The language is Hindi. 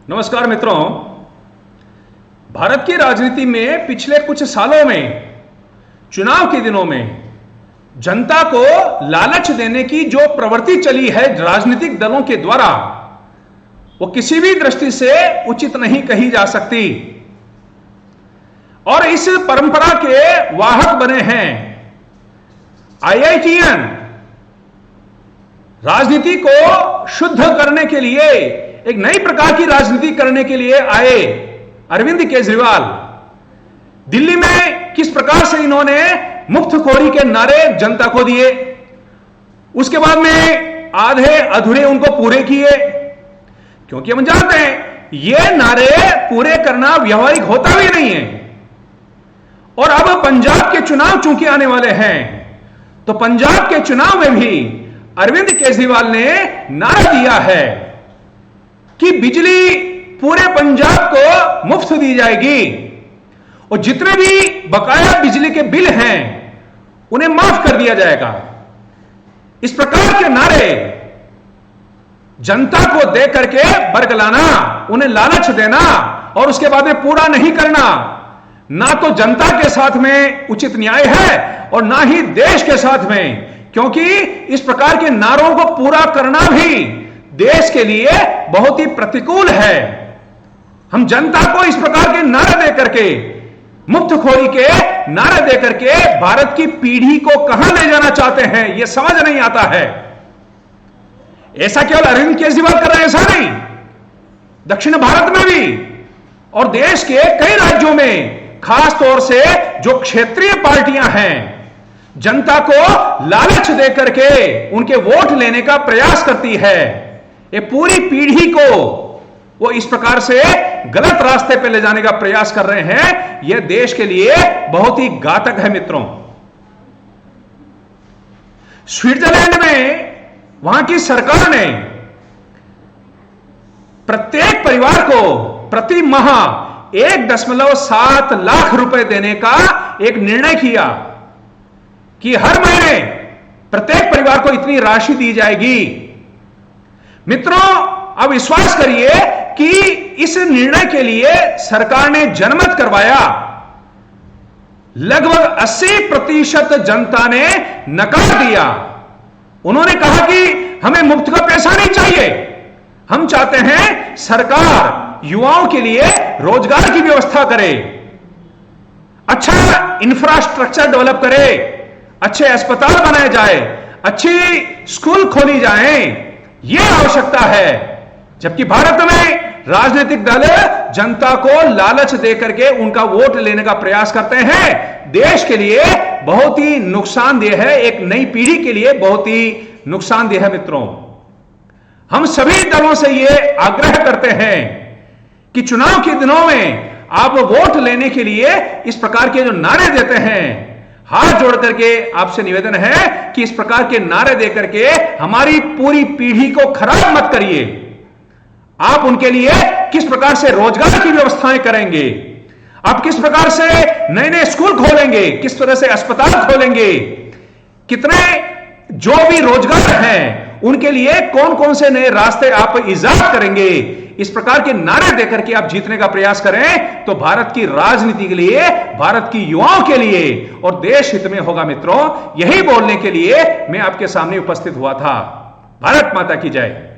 नमस्कार मित्रों। भारत की राजनीति में पिछले कुछ सालों में चुनाव के दिनों में जनता को लालच देने की जो प्रवृत्ति चली है राजनीतिक दलों के द्वारा, वो किसी भी दृष्टि से उचित नहीं कही जा सकती। और इस परंपरा के वाहक बने हैं आईआईटीएन। राजनीति को शुद्ध करने के लिए, एक नई प्रकार की राजनीति करने के लिए आए अरविंद केजरीवाल। दिल्ली में किस प्रकार से इन्होंने मुफ्तखोरी के नारे जनता को दिए, उसके बाद में आधे अधूरे उनको पूरे किए, क्योंकि हम जानते हैं ये नारे पूरे करना व्यवहारिक होता भी नहीं है। और अब पंजाब के चुनाव चूंकि आने वाले हैं, तो पंजाब के चुनाव में भी अरविंद केजरीवाल ने नारा दिया है कि बिजली पूरे पंजाब को मुफ्त दी जाएगी और जितने भी बकाया बिजली के बिल हैं उन्हें माफ कर दिया जाएगा। इस प्रकार के नारे जनता को दे करके बरगलाना, उन्हें लालच देना और उसके बाद में पूरा नहीं करना, ना तो जनता के साथ में उचित न्याय है और ना ही देश के साथ में, क्योंकि इस प्रकार के नारों को पूरा करना भी देश के लिए बहुत ही प्रतिकूल है। हम जनता को इस प्रकार के नारे दे करके, मुफ्तखोरी के नारे दे करके भारत की पीढ़ी को कहां ले जाना चाहते हैं, यह समझ नहीं आता है। ऐसा केवल अरविंद केजरीवाल कर रहे हैं, ऐसा नहीं, दक्षिण भारत में भी और देश के कई राज्यों में, खास तौर से जो क्षेत्रीय पार्टियां हैं, जनता को लालच दे करके उनके वोट लेने का प्रयास करती है। ये पूरी पीढ़ी को वो इस प्रकार से गलत रास्ते पे ले जाने का प्रयास कर रहे हैं। यह देश के लिए बहुत ही घातक है मित्रों। स्विट्जरलैंड में वहां की सरकार ने प्रत्येक परिवार को प्रति माह 1.7 लाख रुपए देने का एक निर्णय किया कि हर महीने प्रत्येक परिवार को इतनी राशि दी जाएगी। मित्रों, अब विश्वास करिए कि इस निर्णय के लिए सरकार ने जनमत करवाया। लगभग 80% जनता ने नकार दिया। उन्होंने कहा कि हमें मुफ्त का पैसा नहीं चाहिए, हम चाहते हैं सरकार युवाओं के लिए रोजगार की व्यवस्था करे, अच्छा इंफ्रास्ट्रक्चर डेवलप करे, अच्छे अस्पताल बनाए जाए, अच्छी स्कूल खोली जाए, यह आवश्यकता है। जबकि भारत में राजनीतिक दल जनता को लालच देकर के उनका वोट लेने का प्रयास करते हैं। देश के लिए बहुत ही नुकसानदेह है, एक नई पीढ़ी के लिए बहुत ही नुकसानदेह है। मित्रों, हम सभी दलों से यह आग्रह करते हैं कि चुनाव के दिनों में आप वोट लेने के लिए इस प्रकार के जो नारे देते हैं, हाथ जोड़ करके आपसे निवेदन है कि इस प्रकार के नारे देकर के हमारी पूरी पीढ़ी को खराब मत करिए। आप उनके लिए किस प्रकार से रोजगार की व्यवस्थाएं करेंगे, आप किस प्रकार से नए नए स्कूल खोलेंगे, किस तरह से अस्पताल खोलेंगे, कितने जो भी रोजगार हैं उनके लिए कौन कौन से नए रास्ते आप इजाद करेंगे, इस प्रकार के नारे देकर के आप जीतने का प्रयास करें तो भारत की राजनीति के लिए, भारत की युवाओं के लिए और देश हित में होगा। मित्रों, यही बोलने के लिए मैं आपके सामने उपस्थित हुआ था। भारत माता की जय।